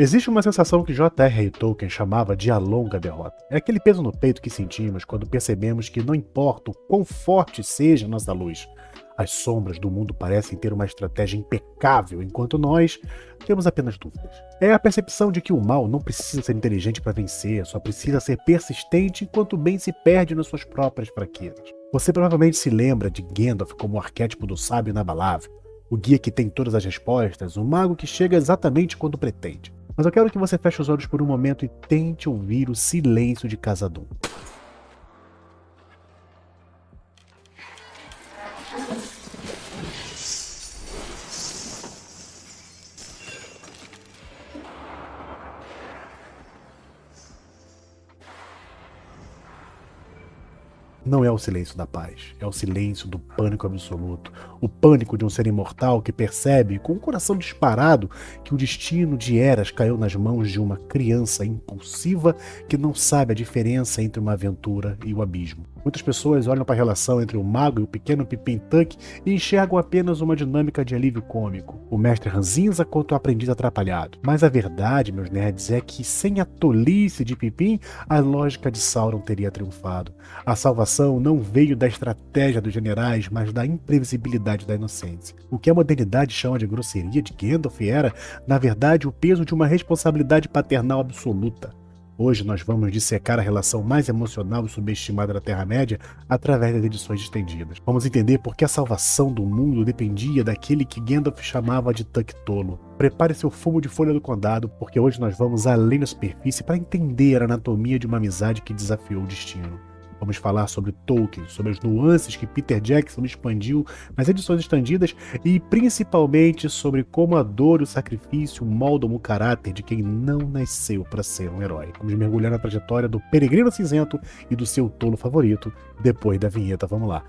Existe uma sensação que J.R.R. Tolkien chamava de a longa derrota. É aquele peso no peito que sentimos quando percebemos que não importa o quão forte seja nossa luz, as sombras do mundo parecem ter uma estratégia impecável, enquanto nós temos apenas dúvidas. É a percepção de que o mal não precisa ser inteligente para vencer, só precisa ser persistente enquanto o bem se perde nas suas próprias fraquezas. Você provavelmente se lembra de Gandalf como o arquétipo do sábio inabalável, o guia que tem todas as respostas, o mago que chega exatamente quando pretende. Mas eu quero que você feche os olhos por um momento e tente ouvir o silêncio de Khazad-dûm. Não é o silêncio da paz, é o silêncio do pânico absoluto. O pânico de um ser imortal que percebe, com o coração disparado, que o destino de Eras caiu nas mãos de uma criança impulsiva que não sabe a diferença entre uma aventura e o abismo. Muitas pessoas olham para a relação entre o mago e o pequeno Pippin Tuck e enxergam apenas uma dinâmica de alívio cômico, o mestre ranzinza contra o aprendiz atrapalhado. Mas a verdade, meus nerds, é que sem a tolice de Pippin, a lógica de Sauron teria triunfado. A salvação não veio da estratégia dos generais, mas da imprevisibilidade da inocência. O que a modernidade chama de grosseria de Gandalf era, na verdade, o peso de uma responsabilidade paternal absoluta. Hoje nós vamos dissecar a relação mais emocional e subestimada da Terra-média através das edições estendidas. Vamos entender por que a salvação do mundo dependia daquele que Gandalf chamava de Tuck Tolo. Prepare seu fumo de folha do condado, porque hoje nós vamos além da superfície para entender a anatomia de uma amizade que desafiou o destino. Vamos falar sobre Tolkien, sobre as nuances que Peter Jackson expandiu nas edições estendidas e principalmente sobre como a dor e o sacrifício moldam o caráter de quem não nasceu para ser um herói. Vamos mergulhar na trajetória do Peregrino Cinzento e do seu tolo favorito depois da vinheta. Vamos lá.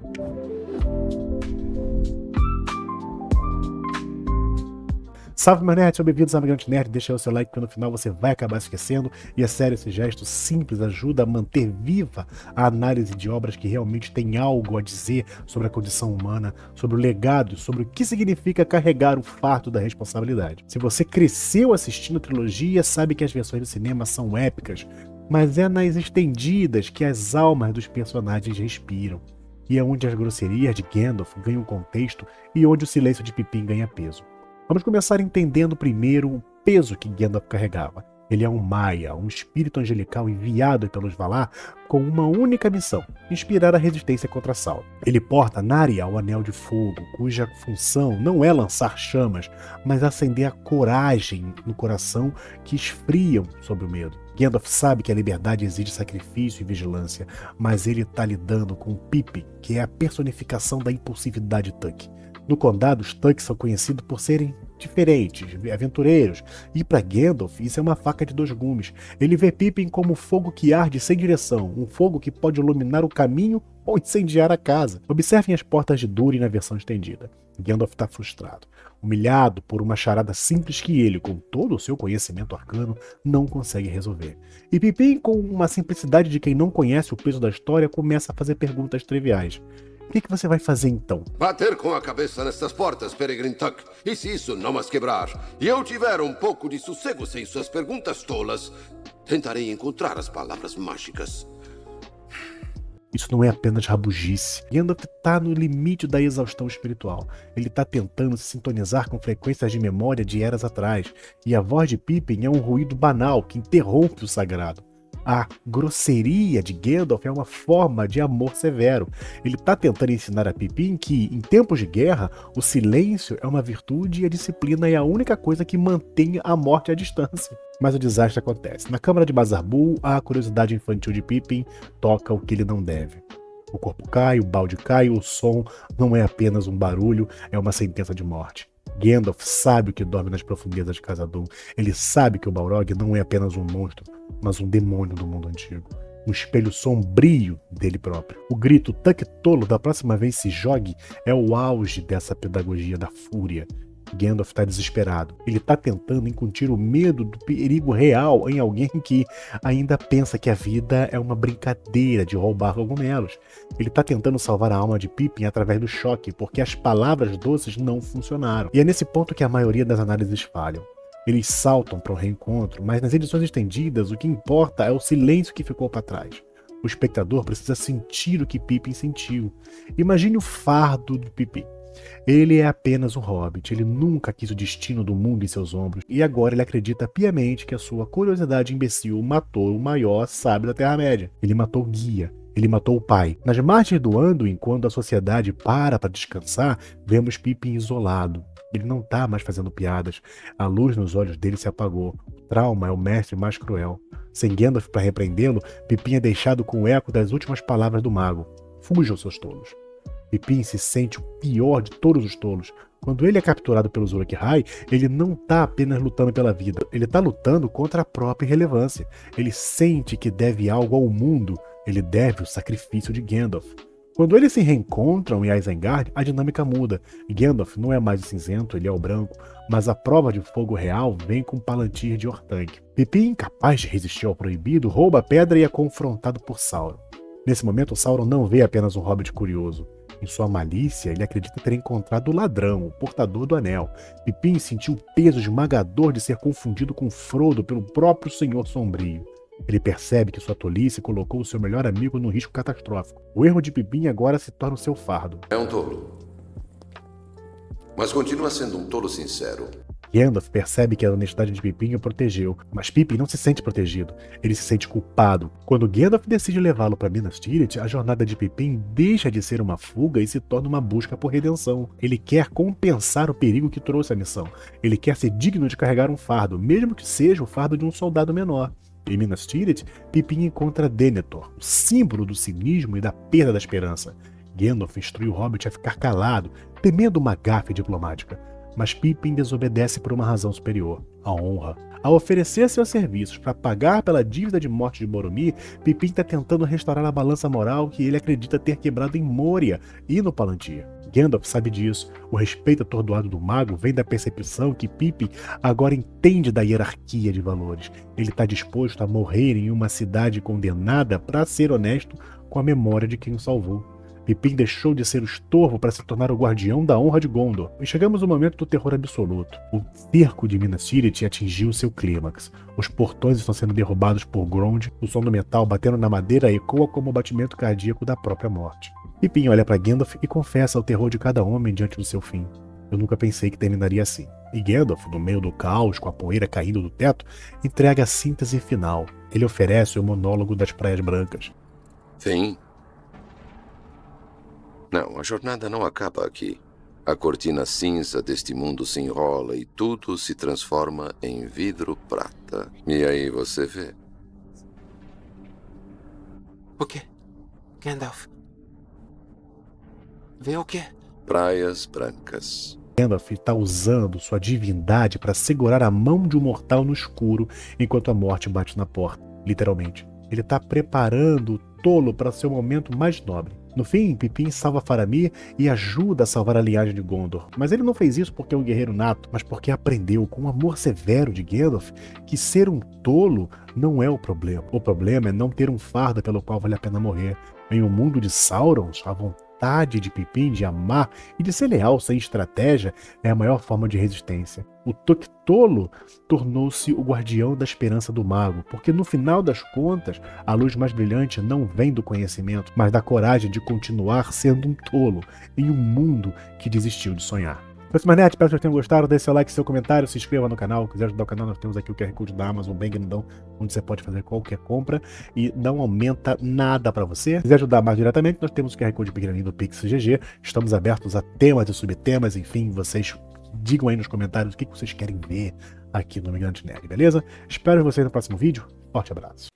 Salve, meu nerd, sejam bem-vindos ao Migrante Nerd. Deixa aí o seu like, porque no final você vai acabar esquecendo. E é sério, esse gesto simples ajuda a manter viva a análise de obras que realmente têm algo a dizer sobre a condição humana, sobre o legado, sobre o que significa carregar o fardo da responsabilidade. Se você cresceu assistindo a trilogia, sabe que as versões do cinema são épicas, mas é nas estendidas que as almas dos personagens respiram. E é onde as grosserias de Gandalf ganham contexto e onde o silêncio de Pippin ganha peso. Vamos começar entendendo primeiro o peso que Gandalf carregava. Ele é um Maia, um espírito angelical enviado pelos Valar com uma única missão: inspirar a resistência contra Sauron. Ele porta Narya, o Anel de Fogo, cuja função não é lançar chamas, mas acender a coragem no coração que esfriam sob o medo. Gandalf sabe que a liberdade exige sacrifício e vigilância, mas ele está lidando com Pippin, que é a personificação da impulsividade Tuck. No condado, os Tucks são conhecidos por serem diferentes, aventureiros, e para Gandalf isso é uma faca de dois gumes. Ele vê Pippin como fogo que arde sem direção, um fogo que pode iluminar o caminho ou incendiar a casa. Observem as portas de Durin na versão estendida. Gandalf está frustrado, humilhado por uma charada simples que ele, com todo o seu conhecimento arcano, não consegue resolver. E Pippin, com uma simplicidade de quem não conhece o peso da história, começa a fazer perguntas triviais. O que você vai fazer então? Bater com a cabeça nestas portas, Peregrine Tuck. E se isso não as quebrar, e eu tiver um pouco de sossego sem suas perguntas tolas, tentarei encontrar as palavras mágicas. Isso não é apenas rabugice. Gandalf está no limite da exaustão espiritual. Ele está tentando se sintonizar com frequências de memória de eras atrás, e a voz de Pippin é um ruído banal que interrompe o sagrado. A grosseria de Gandalf é uma forma de amor severo. Ele está tentando ensinar a Pippin que, em tempos de guerra, o silêncio é uma virtude e a disciplina é a única coisa que mantém a morte à distância. Mas o desastre acontece. Na Câmara de Bazarbul, a curiosidade infantil de Pippin toca o que ele não deve. O corpo cai, o balde cai, o som não é apenas um barulho, é uma sentença de morte. Gandalf sabe o que dorme nas profundezas de Khazad-dûm. Ele sabe que o Balrog não é apenas um monstro, mas um demônio do mundo antigo. Um espelho sombrio dele próprio. O grito "Tuck Tolo, da próxima vez se jogue" é o auge dessa pedagogia da fúria. Gandalf está desesperado. Ele está tentando incutir o medo do perigo real em alguém que ainda pensa que a vida é uma brincadeira de roubar cogumelos. Ele está tentando salvar a alma de Pippin através do choque, porque as palavras doces não funcionaram. E é nesse ponto que a maioria das análises falham. Eles saltam para o reencontro, mas nas edições estendidas o que importa é o silêncio que ficou para trás. O espectador precisa sentir o que Pippin sentiu. Imagine o fardo do Pippin. Ele é apenas um hobbit, ele nunca quis o destino do mundo em seus ombros, e agora ele acredita piamente que a sua curiosidade imbecil matou o maior sábio da Terra-média. Ele matou o guia, ele matou o pai. Nas margens do Anduin, quando a sociedade para descansar, vemos Pippin isolado. Ele não está mais fazendo piadas, a luz nos olhos dele se apagou. O trauma é o mestre mais cruel. Sem Gandalf para repreendê-lo, Pippin é deixado com o eco das últimas palavras do mago. Fujam, seus tolos. Pippin se sente o pior de todos os tolos. Quando ele é capturado pelos Uruk-hai, ele não está apenas lutando pela vida, ele está lutando contra a própria irrelevância. Ele sente que deve algo ao mundo, ele deve o sacrifício de Gandalf. Quando eles se reencontram em Isengard, a dinâmica muda. Gandalf não é mais o cinzento, ele é o branco, mas a prova de fogo real vem com Palantir de Orthanc. Pippin, incapaz de resistir ao proibido, rouba a pedra e é confrontado por Sauron. Nesse momento, Sauron não vê apenas um hobbit curioso. Em sua malícia, ele acredita ter encontrado o ladrão, o portador do anel. Pippin sentiu o peso esmagador de ser confundido com Frodo pelo próprio Senhor Sombrio. Ele percebe que sua tolice colocou o seu melhor amigo num risco catastrófico. O erro de Pippin agora se torna o seu fardo. É um tolo. Mas continua sendo um tolo sincero. Gandalf percebe que a honestidade de Pippin o protegeu, mas Pippin não se sente protegido, ele se sente culpado. Quando Gandalf decide levá-lo para Minas Tirith, a jornada de Pippin deixa de ser uma fuga e se torna uma busca por redenção. Ele quer compensar o perigo que trouxe a missão. Ele quer ser digno de carregar um fardo, mesmo que seja o fardo de um soldado menor. Em Minas Tirith, Pippin encontra Denethor, o símbolo do cinismo e da perda da esperança. Gandalf instrui o Hobbit a ficar calado, temendo uma gafe diplomática. Mas Pippin desobedece por uma razão superior, a honra. Ao oferecer seus serviços para pagar pela dívida de morte de Boromir, Pippin está tentando restaurar a balança moral que ele acredita ter quebrado em Moria e no Palantir. Gandalf sabe disso. O respeito atordoado do mago vem da percepção que Pippin agora entende da hierarquia de valores. Ele está disposto a morrer em uma cidade condenada para ser honesto com a memória de quem o salvou. Pippin deixou de ser o estorvo para se tornar o guardião da honra de Gondor. E chegamos ao momento do terror absoluto. O cerco de Minas Tirith atingiu seu clímax. Os portões estão sendo derrubados por Grond, o som do metal batendo na madeira ecoa como o batimento cardíaco da própria morte. Pippin olha para Gandalf e confessa o terror de cada homem diante do seu fim. Eu nunca pensei que terminaria assim. E Gandalf, no meio do caos, com a poeira caindo do teto, entrega a síntese final. Ele oferece o monólogo das Praias Brancas. Fim? Não, a jornada não acaba aqui. A cortina cinza deste mundo se enrola e tudo se transforma em vidro prata. E aí você vê. O quê? Gandalf? Vê o quê? Praias Brancas. Gandalf está usando sua divindade para segurar a mão de um mortal no escuro enquanto a morte bate na porta, literalmente. Ele está preparando o tolo para seu momento mais nobre. No fim, Pippin salva Faramir e ajuda a salvar a linhagem de Gondor. Mas ele não fez isso porque é um guerreiro nato, mas porque aprendeu com o amor severo de Gandalf que ser um tolo não é o problema. O problema é não ter um fardo pelo qual vale a pena morrer. Em um mundo de Saurons, a vontade de Pippin de amar e de ser leal sem estratégia é a maior forma de resistência. O Tolo tornou-se o guardião da esperança do mago, porque no final das contas, a luz mais brilhante não vem do conhecimento, mas da coragem de continuar sendo um tolo em um mundo que desistiu de sonhar. Foi Manete, espero que vocês tenham gostado. Deixe seu like, seu comentário, se inscreva no canal. Se quiser ajudar o canal, nós temos aqui o QR Code da Amazon bem grandão, onde você pode fazer qualquer compra e não aumenta nada para você. Se quiser ajudar mais diretamente, nós temos o QR Code pequenininho do Pix GG. Estamos abertos a temas e subtemas, enfim, vocês digam aí nos comentários o que vocês querem ver aqui no Migrante Nerd, beleza? Espero vocês no próximo vídeo. Forte abraço.